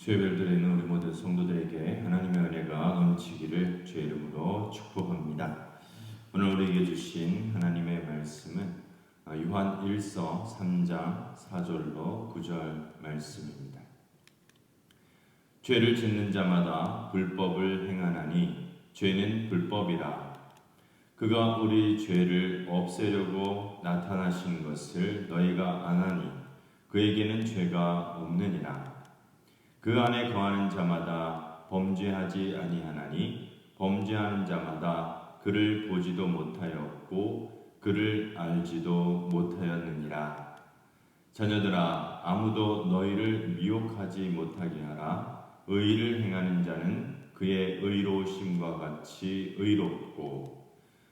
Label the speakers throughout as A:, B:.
A: 수요예배를 드리는 우리 모든 성도들에게 하나님의 은혜가 넘치기를 주의 이름으로 축복합니다. 오늘 우리에게 주신 하나님의 말씀은 요한 1서 3장 4절로 9절 말씀입니다. 죄를 짓는 자마다 불법을 행하나니 죄는 불법이라. 그가 우리 죄를 없애려고 나타나신 것을 너희가 아나니 그에게는 죄가 없느니라. 그 안에 거하는 자마다 범죄하지 아니하나니 범죄하는 자마다 그를 보지도 못하였고 그를 알지도 못하였느니라. 자녀들아, 아무도 너희를 미혹하지 못하게 하라. 의를 행하는 자는 그의 의로우심과 같이 의롭고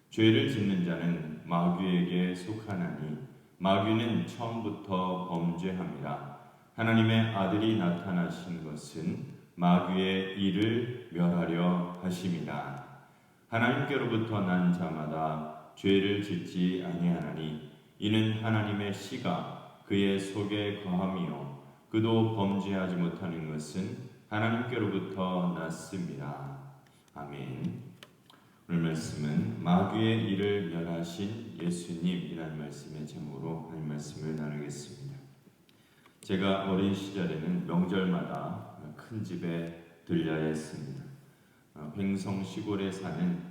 A: 죄를 짓는 자는 마귀에게 속하나니 마귀는 처음부터 범죄함이라. 하나님의 아들이 나타나신 것은 마귀의 일을 멸하려 하심이라. 하나님께로부터 난 자마다 죄를 짓지 아니하나니 이는 하나님의 씨가 그의 속에 거함이요 그도 범죄하지 못하는 것은 하나님께로부터 났습니다. 아멘. 오늘 말씀은 마귀의 일을 멸하신 예수님이라는 말씀의 제목으로 하나님 말씀을 나누겠습니다. 제가 어린 시절에는 명절마다 큰 집에 들려야 했습니다. 횡성 시골에 사는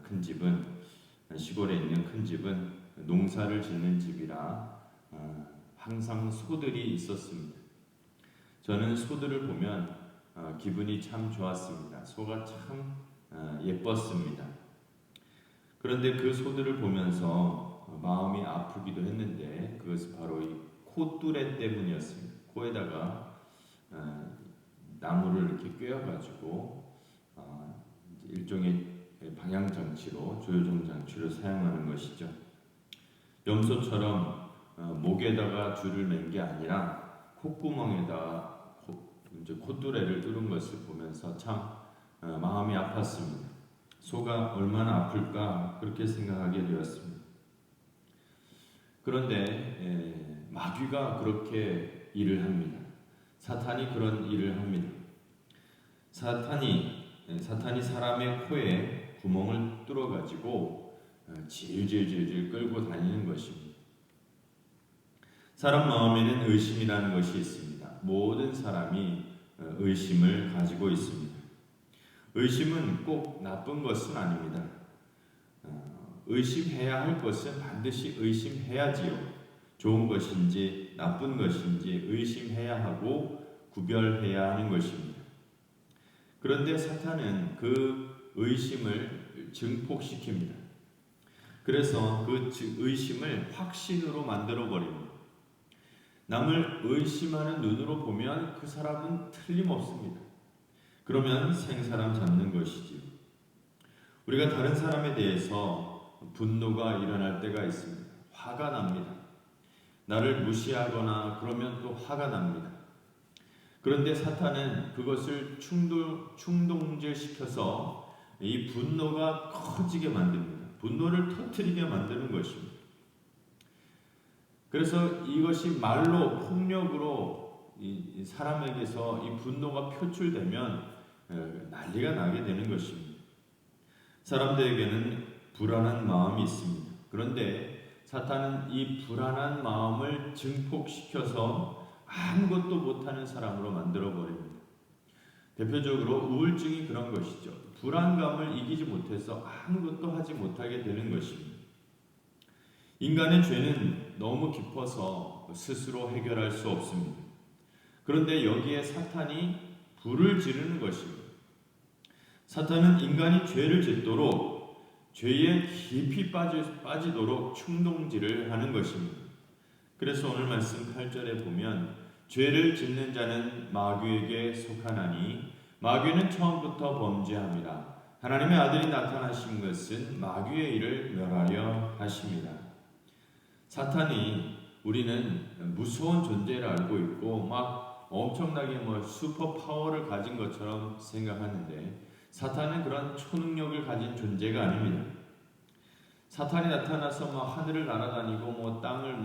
A: 큰 집은 시골에 있는 큰 집은 농사를 짓는 집이라 항상 소들이 있었습니다. 저는 소들을 보면 기분이 참 좋았습니다. 소가 참 예뻤습니다. 그런데 그 소들을 보면서 마음이 아프기도 했는데 그것은 바로 이 콧뚜레 때문이었습니다. 코에다가 나무를 이렇게 꿰어가지고 일종의 방향장치로 조효종장치로 사용하는 것이죠. 염소처럼 목에다가 줄을 맨 게 아니라 콧구멍에다 콧뚜레를 뚫은 것을 보면서 참 마음이 아팠습니다. 소가 얼마나 아플까 그렇게 생각하게 되었습니다. 그런데 마귀가 그렇게 일을 합니다. 사탄이 그런 일을 합니다. 사탄이 사람의 코에 구멍을 뚫어가지고 질질질질 끌고 다니는 것입니다. 사람 마음에는 의심이라는 것이 있습니다. 모든 사람이 의심을 가지고 있습니다. 의심은 꼭 나쁜 것은 아닙니다. 의심해야 할 것은 반드시 의심해야지요. 좋은 것인지 나쁜 것인지 의심해야 하고 구별해야 하는 것입니다. 그런데 사탄은 그 의심을 증폭시킵니다. 그래서 그 의심을 확신으로 만들어 버립니다. 남을 의심하는 눈으로 보면 그 사람은 틀림없습니다. 그러면 생사람 잡는 것이지요. 우리가 다른 사람에 대해서 분노가 일어날 때가 있습니다. 화가 납니다. 나를 무시하거나 그러면 또 화가 납니다. 그런데 사탄은 그것을 충동질시켜서 이 분노가 커지게 만듭니다. 분노를 터뜨리게 만드는 것입니다. 그래서 이것이 말로 폭력으로 이 사람에게서 이 분노가 표출되면 난리가 나게 되는 것입니다. 사람들에게는 불안한 마음이 있습니다. 그런데 사탄은 이 불안한 마음을 증폭시켜서 아무것도 못하는 사람으로 만들어버립니다. 대표적으로 우울증이 그런 것이죠. 불안감을 이기지 못해서 아무것도 하지 못하게 되는 것입니다. 인간의 죄는 너무 깊어서 스스로 해결할 수 없습니다. 그런데 여기에 사탄이 불을 지르는 것입니다. 사탄은 인간이 죄를 짓도록 죄에 깊이 빠지도록 충동질을 하는 것입니다. 그래서 오늘 말씀 8절에 보면 죄를 짓는 자는 마귀에게 속하나니 마귀는 처음부터 범죄함이라. 하나님의 아들이 나타나신 것은 마귀의 일을 멸하려 하십니다. 사탄이 우리는 무서운 존재를 알고 있고 막 엄청나게 슈퍼 파워를 가진 것처럼 생각하는데 사탄은 그런 초능력을 가진 존재가 아닙니다. 사탄이 나타나서 하늘을 날아다니고 땅을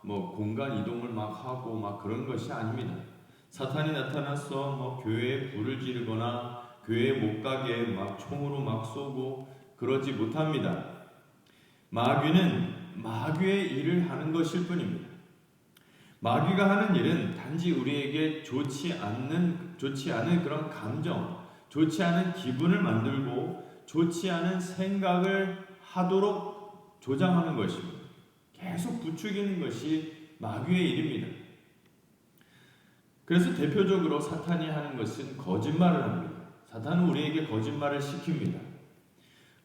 A: 공간 이동을 하고 그런 것이 아닙니다. 사탄이 나타나서 교회에 불을 지르거나 교회에 못 가게 막 총으로 막 쏘고 그러지 못합니다. 마귀는 마귀의 일을 하는 것일 뿐입니다. 마귀가 하는 일은 단지 우리에게 좋지 않은 그런 감정, 좋지 않은 기분을 만들고 좋지 않은 생각을 하도록 조장하는 것입니다. 계속 부추기는 것이 마귀의 일입니다. 그래서 대표적으로 사탄이 하는 것은 거짓말을 합니다. 사탄은 우리에게 거짓말을 시킵니다.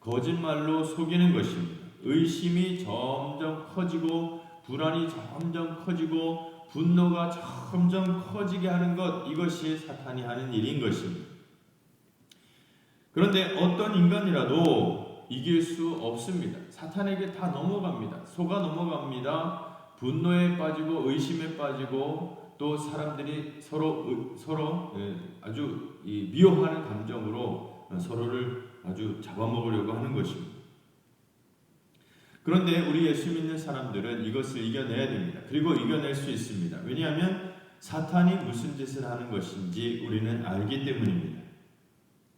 A: 거짓말로 속이는 것입니다. 의심이 점점 커지고 불안이 점점 커지고 분노가 점점 커지게 하는 것, 이것이 사탄이 하는 일인 것입니다. 그런데 어떤 인간이라도 이길 수 없습니다. 사탄에게 다 넘어갑니다. 속아 넘어갑니다. 분노에 빠지고 의심에 빠지고 또 사람들이 서로 아주 미워하는 감정으로 서로를 아주 잡아먹으려고 하는 것입니다. 그런데 우리 예수 믿는 사람들은 이것을 이겨내야 됩니다. 그리고 이겨낼 수 있습니다. 왜냐하면 사탄이 무슨 짓을 하는 것인지 우리는 알기 때문입니다.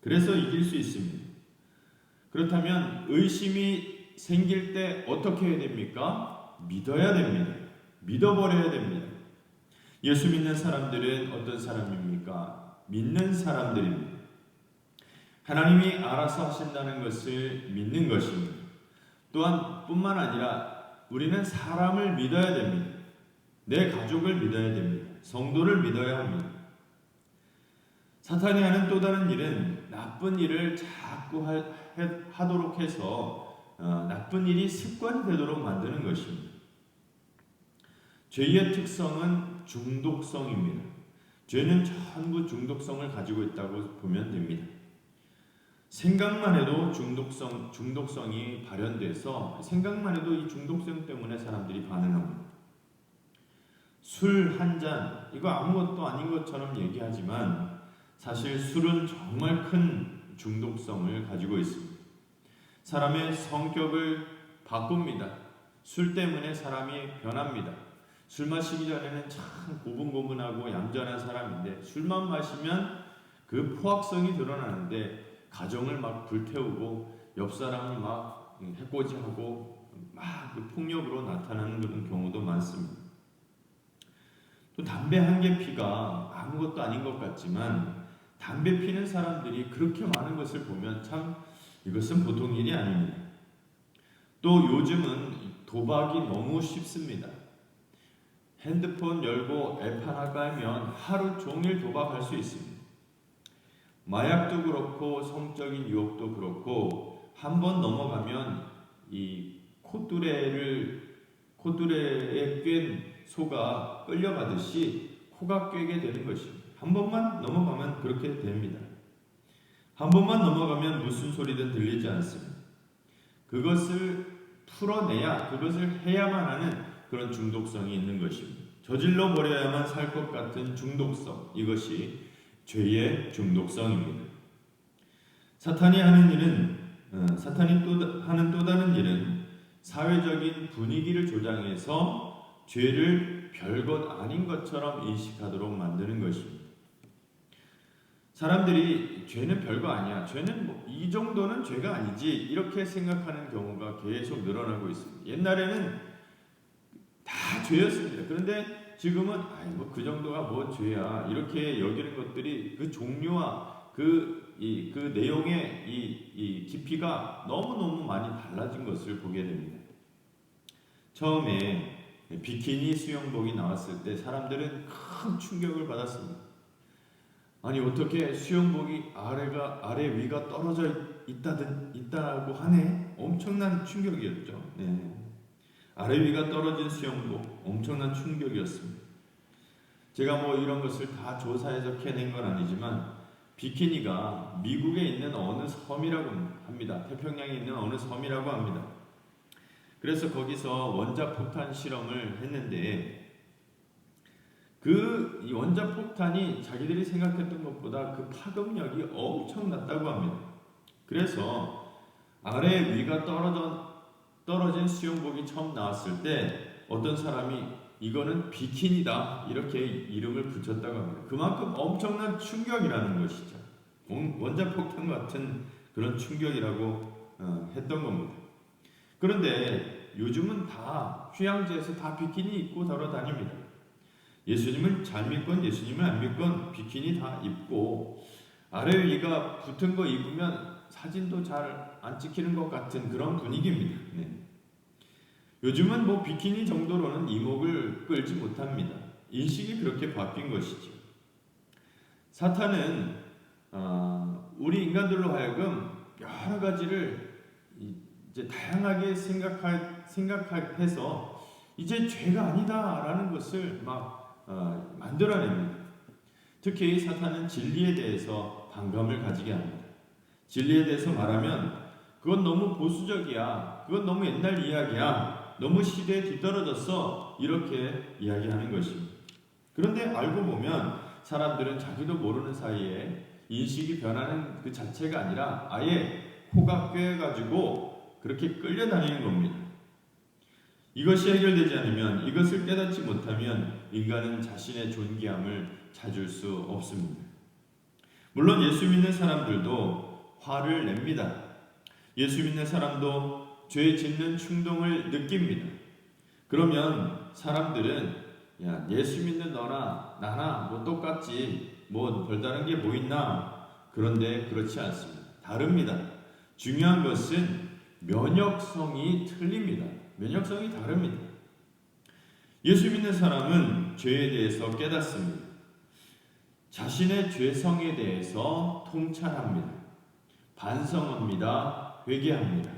A: 그래서 이길 수 있습니다. 그렇다면 의심이 생길 때 어떻게 해야 됩니까? 믿어야 됩니다. 믿어버려야 됩니다. 예수 믿는 사람들은 어떤 사람입니까? 믿는 사람들입니다. 하나님이 알아서 하신다는 것을 믿는 것입니다. 또한 뿐만 아니라 우리는 사람을 믿어야 됩니다. 내 가족을 믿어야 됩니다. 성도를 믿어야 합니다. 사탄이 하는 또 다른 일은 나쁜 일을 자꾸 하도록 해서 나쁜 일이 습관이 되도록 만드는 것입니다. 죄의 특성은 중독성입니다. 죄는 전부 중독성을 가지고 있다고 보면 됩니다. 생각만 해도 중독성이 발현돼서 생각만 해도 이 중독성 때문에 사람들이 반응합니다. 술 한 잔, 이거 아무것도 아닌 것처럼 얘기하지만 사실 술은 정말 큰 중독성을 가지고 있습니다. 사람의 성격을 바꿉니다. 술 때문에 사람이 변합니다. 술 마시기 전에는 참 고분고분하고 얌전한 사람인데 술만 마시면 그 포악성이 드러나는데 가정을 막 불태우고 옆 사람을 막 해코지하고 막 그 폭력으로 나타나는 그런 경우도 많습니다. 또 담배 한 개 피가 아무것도 아닌 것 같지만 담배 피는 사람들이 그렇게 많은 것을 보면 참 이것은 보통 일이 아닙니다. 또 요즘은 도박이 너무 쉽습니다. 핸드폰 열고 앱 하나 깔면 하루 종일 도박할 수 있습니다. 마약도 그렇고 성적인 유혹도 그렇고 한 번 넘어가면 이 콧뚜레에 꿰인 소가 끌려가듯이 코가 꿰게 되는 것입니다. 한 번만 넘어가면 그렇게 됩니다. 한 번만 넘어가면 무슨 소리든 들리지 않습니다. 그것을 풀어내야, 그것을 해야만 하는 그런 중독성이 있는 것입니다. 저질러 버려야만 살 것 같은 중독성, 이것이 죄의 중독성입니다. 사탄이 하는 또 다른 일은 사회적인 분위기를 조장해서 죄를 별것 아닌 것처럼 인식하도록 만드는 것입니다. 사람들이 죄는 별거 아니야, 죄는 이 정도는 죄가 아니지, 이렇게 생각하는 경우가 계속 늘어나고 있습니다. 옛날에는 다 죄였습니다. 그런데 지금은 그 정도가 뭐 죄야, 이렇게 여기는 것들이 그 종류와 그 내용의 이 깊이가 너무너무 많이 달라진 것을 보게 됩니다. 처음에 비키니 수영복이 나왔을 때 사람들은 큰 충격을 받았습니다. 아니 어떻게 수영복이 아래 위가 떨어져 있다고 하네? 엄청난 충격이었죠. 네. 아래 위가 떨어진 수영복, 엄청난 충격이었습니다. 제가 이런 것을 다 조사해서 캐낸 건 아니지만 비키니가 미국에 있는 어느 섬이라고 합니다. 태평양에 있는 어느 섬이라고 합니다. 그래서 거기서 원자폭탄 실험을 했는데 이 원자폭탄이 자기들이 생각했던 것보다 그 파급력이 엄청났다고 합니다. 그래서 아래 위가 떨어진 수영복이 처음 나왔을 때 어떤 사람이 이거는 비키니다 이렇게 이름을 붙였다고 합니다. 그만큼 엄청난 충격이라는 것이죠. 원자폭탄 같은 그런 충격이라고 했던 겁니다. 그런데 요즘은 다 휴양지에서 다 비키니 입고 돌아다닙니다. 예수님을 잘 믿건 예수님을 안 믿건 비키니 다 입고 아래 위가 붙은 거 입으면 사진도 잘 안 찍히는 것 같은 그런 분위기입니다. 네. 요즘은 뭐 비키니 정도로는 이목을 끌지 못합니다. 인식이 그렇게 바뀐 것이죠. 사탄은 우리 인간들로 하여금 여러 가지를 이제 다양하게 생각해서 이제 죄가 아니다라는 것을 막 만들어냅니다. 특히 사탄은 진리에 대해서 반감을 가지게 합니다. 진리에 대해서 말하면 그건 너무 보수적이야, 그건 너무 옛날 이야기야, 너무 시대에 뒤떨어졌어, 이렇게 이야기하는 것입니다. 그런데 알고 보면 사람들은 자기도 모르는 사이에 인식이 변하는 그 자체가 아니라 아예 코가 꿰가지고 그렇게 끌려다니는 겁니다. 이것이 해결되지 않으면, 이것을 깨닫지 못하면 인간은 자신의 존귀함을 찾을 수 없습니다. 물론 예수 믿는 사람들도 화를 냅니다. 예수 믿는 사람도 죄 짓는 충동을 느낍니다. 그러면 사람들은 야, 예수 믿는 너나 나나 뭐 똑같지, 뭐 별다른 게 뭐 있나? 그런데 그렇지 않습니다. 다릅니다. 중요한 것은 면역성이 틀립니다. 면역성이 다릅니다. 예수 믿는 사람은 죄에 대해서 깨닫습니다. 자신의 죄성에 대해서 통찰합니다. 반성합니다. 회개합니다.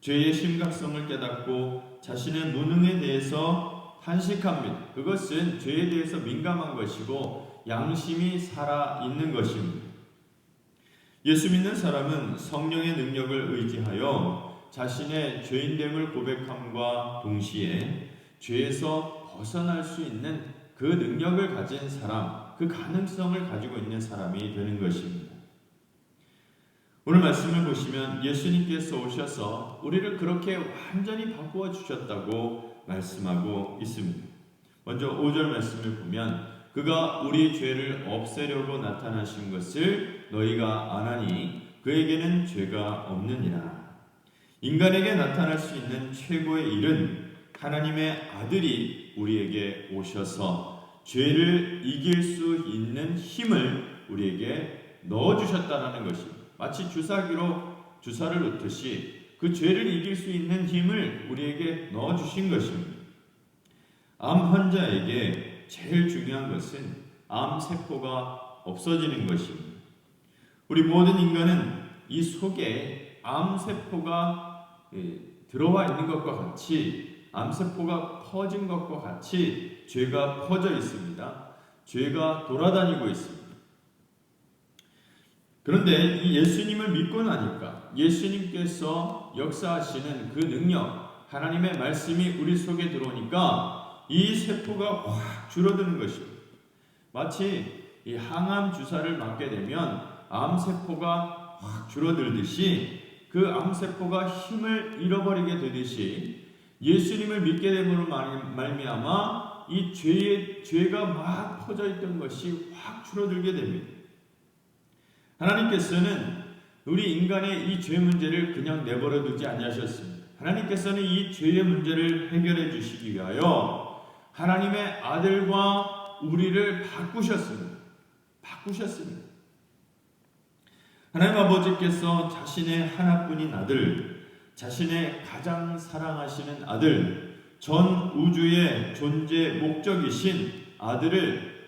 A: 죄의 심각성을 깨닫고 자신의 무능에 대해서 탄식합니다. 그것은 죄에 대해서 민감한 것이고 양심이 살아있는 것입니다. 예수 믿는 사람은 성령의 능력을 의지하여 자신의 죄인됨을 고백함과 동시에 죄에서 벗어날 수 있는 그 능력을 가진 사람, 그 가능성을 가지고 있는 사람이 되는 것입니다. 오늘 말씀을 보시면 예수님께서 오셔서 우리를 그렇게 완전히 바꾸어 주셨다고 말씀하고 있습니다. 먼저 5절 말씀을 보면 그가 우리 죄를 없애려고 나타나신 것을 너희가 아나니 그에게는 죄가 없느니라. 인간에게 나타날 수 있는 최고의 일은 하나님의 아들이 우리에게 오셔서 죄를 이길 수 있는 힘을 우리에게 넣어주셨다는 것입니다. 마치 주사기로 주사를 놓듯이 그 죄를 이길 수 있는 힘을 우리에게 넣어주신 것입니다. 암 환자에게 제일 중요한 것은 암세포가 없어지는 것입니다. 우리 모든 인간은 이 속에 암세포가 들어와 있는 것과 같이 암세포가 퍼진 것과 같이 죄가 퍼져 있습니다. 죄가 돌아다니고 있습니다. 그런데 이 예수님을 믿고 나니까 예수님께서 역사하시는 그 능력, 하나님의 말씀이 우리 속에 들어오니까 이 세포가 확 줄어드는 것입니다. 마치 이 항암 주사를 맞게 되면 암세포가 확 줄어들듯이 그 암세포가 힘을 잃어버리게 되듯이 예수님을 믿게 됨으로 말미암아 이 죄가 막 퍼져 있던 것이 확 줄어들게 됩니다. 하나님께서는 우리 인간의 이 죄 문제를 그냥 내버려 두지 아니하셨습니다. 하나님께서는 이 죄의 문제를 해결해 주시기 위하여 하나님의 아들과 우리를 바꾸셨습니다. 하나님 아버지께서 자신의 하나뿐인 아들, 자신의 가장 사랑하시는 아들, 전 우주의 존재 목적이신 아들을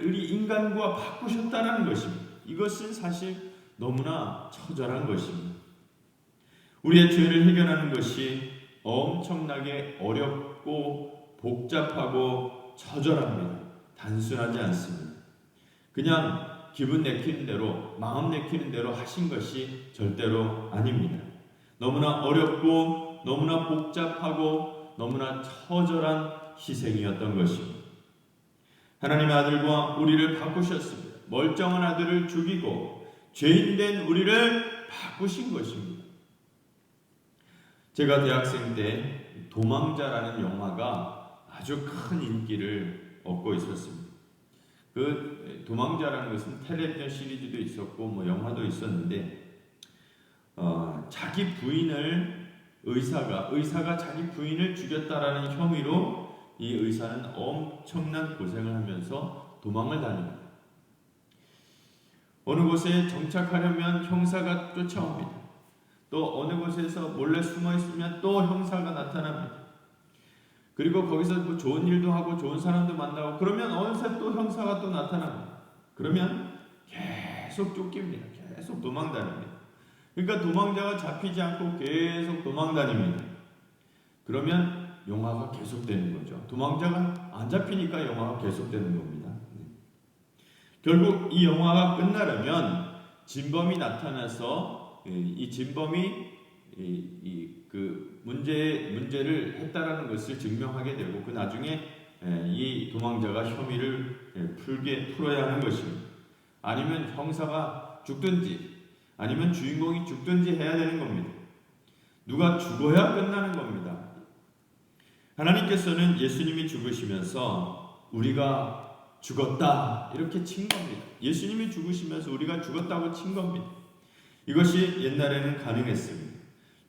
A: 우리 인간과 바꾸셨다는 것입니다. 이것은 사실 너무나 처절한 것입니다. 우리의 죄를 해결하는 것이 엄청나게 어렵고 복잡하고 처절합니다. 단순하지 않습니다. 그냥 기분 내키는 대로, 마음 내키는 대로 하신 것이 절대로 아닙니다. 너무나 어렵고 너무나 복잡하고 너무나 처절한 희생이었던 것입니다. 하나님의 아들과 우리를 바꾸셨습니다. 멀쩡한 아들을 죽이고 죄인된 우리를 바꾸신 것입니다. 제가 대학생 때 도망자라는 영화가 아주 큰 인기를 얻고 있었습니다. 그 도망자라는 것은 텔레비전 시리즈도 있었고 뭐 영화도 있었는데 자기 부인을 의사가 자기 부인을 죽였다라는 혐의로 이 의사는 엄청난 고생을 하면서 도망을 다닙니다. 어느 곳에 정착하려면 형사가 쫓아옵니다. 또 어느 곳에서 몰래 숨어 있으면 또 형사가 나타납니다. 그리고 거기서 뭐 좋은 일도 하고 좋은 사람도 만나고 그러면 어느새 또 형사가 또 나타납니다. 그러면 계속 쫓깁니다. 계속 도망 다닙니다. 그러니까 도망자가 잡히지 않고 계속 도망 다닙니다. 그러면 영화가 계속되는 거죠. 도망자가 안 잡히니까 영화가 계속되는 겁니다. 결국 이 영화가 끝나려면 진범이 나타나서 이 진범이 그 문제를 했다라는 것을 증명하게 되고 그 나중에 이 도망자가 혐의를 풀어야 하는 것입니다. 아니면 형사가 죽든지 아니면 주인공이 죽든지 해야 되는 겁니다. 누가 죽어야 끝나는 겁니다. 하나님께서는 예수님이 죽으시면서 우리가 죽었다 이렇게 친 겁니다. 예수님이 죽으시면서 우리가 죽었다고 친 겁니다. 이것이 옛날에는 가능했습니다.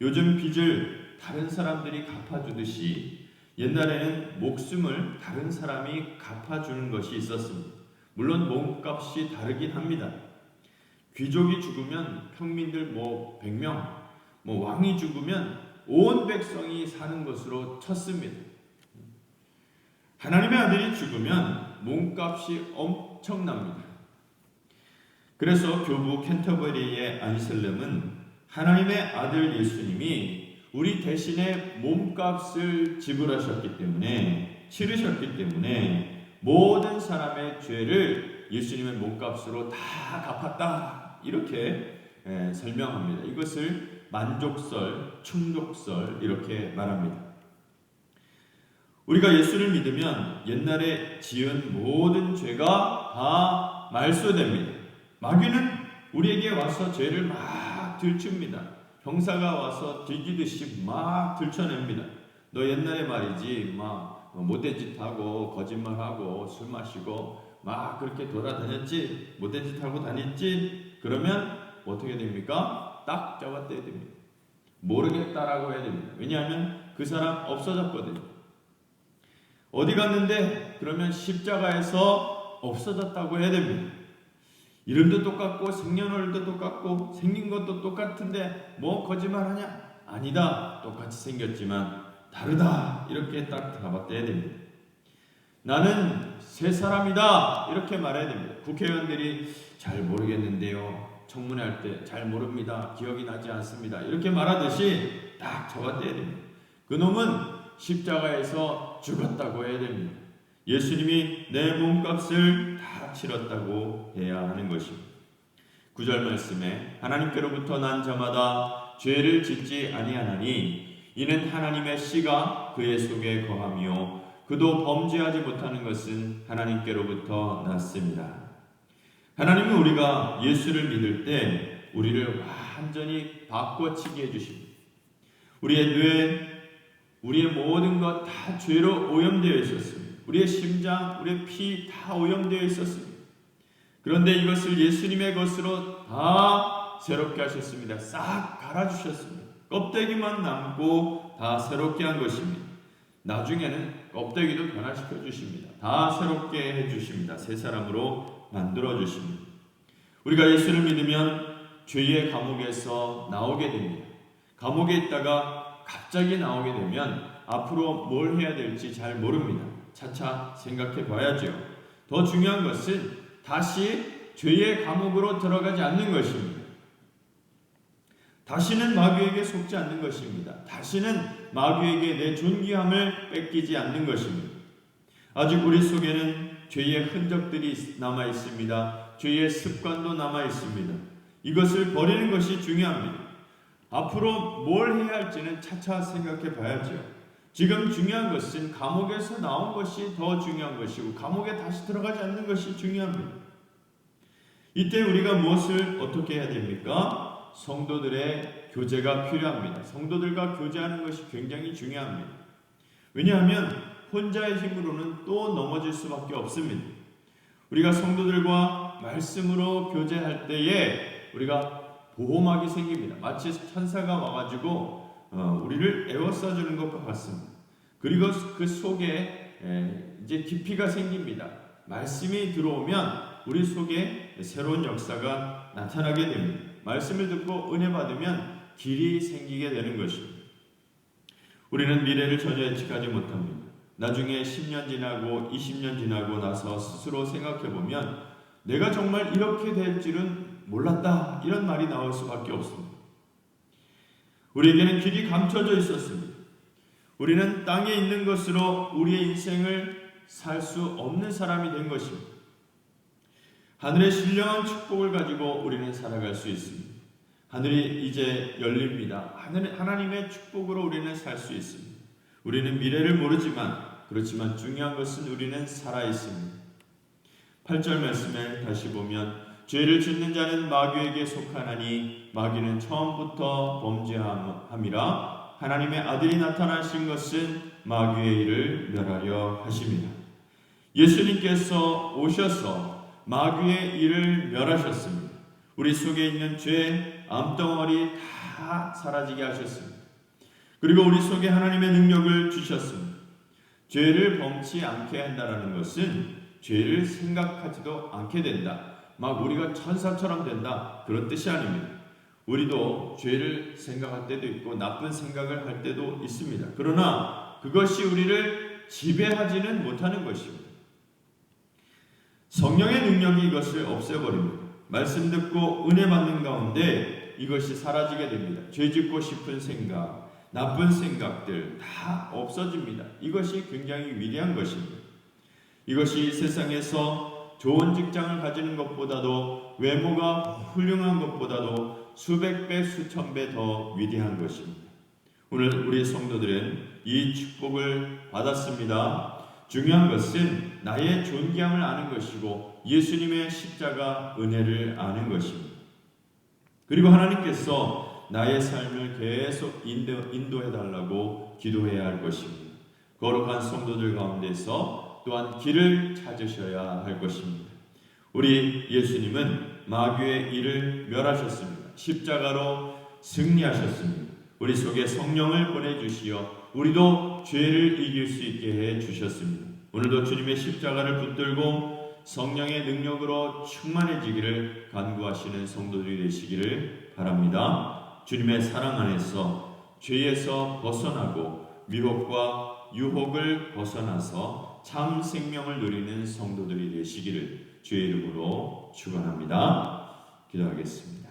A: 요즘 빚을 다른 사람들이 갚아주듯이 옛날에는 목숨을 다른 사람이 갚아주는 것이 있었습니다. 물론 몸값이 다르긴 합니다. 귀족이 죽으면 평민들 100명, 왕이 죽으면 온 백성이 사는 것으로 쳤습니다. 하나님의 아들이 죽으면 몸값이 엄청납니다. 그래서 교부 캔터버리의 안셀름은 하나님의 아들 예수님이 우리 대신에 몸값을 지불하셨기 때문에 치르셨기 때문에 모든 사람의 죄를 예수님의 몸값으로 다 갚았다 이렇게 설명합니다. 이것을 만족설, 충족설 이렇게 말합니다. 우리가 예수를 믿으면 옛날에 지은 모든 죄가 다 말소됩니다. 마귀는 우리에게 와서 죄를 막 들춥니다. 형사가 와서 들기듯이 막 들춰냅니다. 너 옛날에 말이지 막 못된 짓 하고 거짓말하고 술 마시고 막 그렇게 돌아다녔지, 못된 짓 하고 다녔지. 그러면 어떻게 됩니까? 딱 잡아떼야 됩니다. 모르겠다라고 해야 됩니다. 왜냐하면 그 사람 없어졌거든요. 어디 갔는데? 그러면 십자가에서 없어졌다고 해야 됩니다. 이름도 똑같고 생년월일도 똑같고 생긴 것도 똑같은데 뭐 거짓말하냐? 아니다. 똑같이 생겼지만 다르다. 이렇게 딱 잡아떼야 됩니다. 나는 새 사람이다. 이렇게 말해야 됩니다. 국회의원들이 잘 모르겠는데요. 청문회 할 때 잘 모릅니다. 기억이 나지 않습니다. 이렇게 말하듯이 딱 잡아떼야 됩니다. 그놈은 십자가에서 죽었다고 해야 됩니다. 예수님이 내 몸값을 다 치렀다고 해야 하는 것입니다. 9절 말씀에 하나님께로부터 난 자마다 죄를 짓지 아니하나니 이는 하나님의 씨가 그의 속에 거하며 그도 범죄하지 못하는 것은 하나님께로부터 났습니다. 하나님은 우리가 예수를 믿을 때 우리를 완전히 바꿔치기 해주십니다. 우리의 뇌, 우리의 모든 것 다 죄로 오염되어 있었습니다. 우리의 심장, 우리의 피 다 오염되어 있었습니다. 그런데 이것을 예수님의 것으로 다 새롭게 하셨습니다. 싹 갈아주셨습니다. 껍데기만 남고 다 새롭게 한 것입니다. 나중에는 껍데기도 변화시켜 주십니다. 다 새롭게 해주십니다. 새 사람으로 만들어 주십니다. 우리가 예수를 믿으면 죄의 감옥에서 나오게 됩니다. 감옥에 있다가 갑자기 나오게 되면 앞으로 뭘 해야 될지 잘 모릅니다. 차차 생각해 봐야죠. 더 중요한 것은 다시 죄의 감옥으로 들어가지 않는 것입니다. 다시는 마귀에게 속지 않는 것입니다. 다시는 마귀에게 내 존귀함을 뺏기지 않는 것입니다. 아직 우리 속에는 죄의 흔적들이 남아 있습니다. 죄의 습관도 남아 있습니다. 이것을 버리는 것이 중요합니다. 앞으로 뭘 해야 할지는 차차 생각해 봐야죠. 지금 중요한 것은 감옥에서 나온 것이 더 중요한 것이고 감옥에 다시 들어가지 않는 것이 중요합니다. 이때 우리가 무엇을 어떻게 해야 됩니까? 성도들의 교제가 필요합니다. 성도들과 교제하는 것이 굉장히 중요합니다. 왜냐하면 혼자의 힘으로는 또 넘어질 수밖에 없습니다. 우리가 성도들과 말씀으로 교제할 때에 우리가 보호막이 생깁니다. 마치 천사가 와가지고 우리를 에워싸주는 것과 같습니다. 그리고 그 속에 이제 깊이가 생깁니다. 말씀이 들어오면 우리 속에 새로운 역사가 나타나게 됩니다. 말씀을 듣고 은혜 받으면 길이 생기게 되는 것입니다. 우리는 미래를 전혀 예측하지 못합니다. 나중에 10년 지나고 20년 지나고 나서 스스로 생각해보면 내가 정말 이렇게 될 줄은 몰랐다, 이런 말이 나올 수밖에 없습니다. 우리에게는 길이 감춰져 있었습니다. 우리는 땅에 있는 것으로 우리의 인생을 살 수 없는 사람이 된 것입니다. 하늘의 신령한 축복을 가지고 우리는 살아갈 수 있습니다. 하늘이 이제 열립니다. 하나님의 축복으로 우리는 살 수 있습니다. 우리는 미래를 모르지만 그렇지만 중요한 것은 우리는 살아 있습니다. 8절 말씀을 다시 보면 죄를 짓는 자는 마귀에게 속하나니 마귀는 처음부터 범죄함이라 하나님의 아들이 나타나신 것은 마귀의 일을 멸하려 하심이라. 예수님께서 오셔서 마귀의 일을 멸하셨습니다. 우리 속에 있는 죄, 암덩어리 다 사라지게 하셨습니다. 그리고 우리 속에 하나님의 능력을 주셨습니다. 죄를 범치 않게 한다는 것은 죄를 생각하지도 않게 된다. 막 우리가 천사처럼 된다. 그런 뜻이 아닙니다. 우리도 죄를 생각할 때도 있고 나쁜 생각을 할 때도 있습니다. 그러나 그것이 우리를 지배하지는 못하는 것입니다. 성령의 능력이 이것을 없애버립니다. 말씀 듣고 은혜 받는 가운데 이것이 사라지게 됩니다. 죄 짓고 싶은 생각, 나쁜 생각들 다 없어집니다. 이것이 굉장히 위대한 것입니다. 이것이 세상에서 좋은 직장을 가지는 것보다도 외모가 훌륭한 것보다도 수백 배, 수천 배 더 위대한 것입니다. 오늘 우리 성도들은 이 축복을 받았습니다. 중요한 것은 나의 존귀함을 아는 것이고 예수님의 십자가 은혜를 아는 것입니다. 그리고 하나님께서 나의 삶을 계속 인도해달라고 기도해야 할 것입니다. 거룩한 성도들 가운데서 또한 길을 찾으셔야 할 것입니다. 우리 예수님은 마귀의 일을 멸하셨습니다. 십자가로 승리하셨습니다. 우리 속에 성령을 보내주시어 우리도 죄를 이길 수 있게 해주셨습니다. 오늘도 주님의 십자가를 붙들고 성령의 능력으로 충만해지기를 간구하시는 성도들이 되시기를 바랍니다. 주님의 사랑 안에서 죄에서 벗어나고 미혹과 유혹을 벗어나서 참 생명을 누리는 성도들이 되시기를 주의 이름으로 축원합니다. 기도하겠습니다.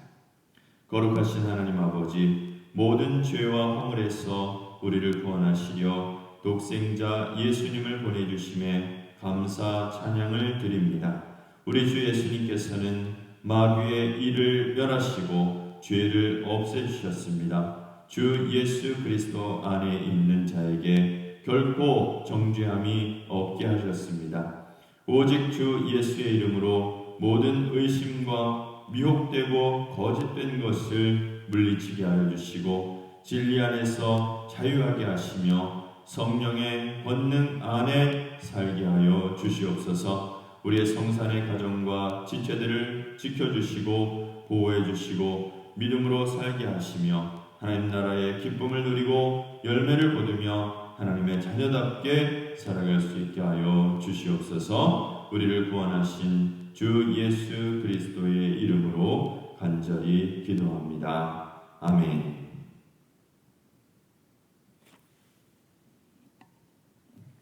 A: 거룩하신 하나님 아버지, 모든 죄와 허물에서 우리를 구원하시려 독생자 예수님을 보내주심에 감사 찬양을 드립니다. 우리 주 예수님께서는 마귀의 일을 멸하시고 죄를 없애주셨습니다. 주 예수 그리스도 안에 있는 자에게 결코 정죄함이 없게 하셨습니다. 오직 주 예수의 이름으로 모든 의심과 미혹되고 거짓된 것을 물리치게 하여 주시고 진리 안에서 자유하게 하시며 성령의 권능 안에 살게 하여 주시옵소서. 우리의 성산의 가정과 지체들을 지켜주시고 보호해주시고 믿음으로 살게 하시며 하나님 나라의 기쁨을 누리고 열매를 거두며 하나님의 자녀답게 살아갈 수 있게 하여 주시옵소서. 우리를 구원하신 주 예수 그리스도의 이름으로 간절히 기도합니다. 아멘.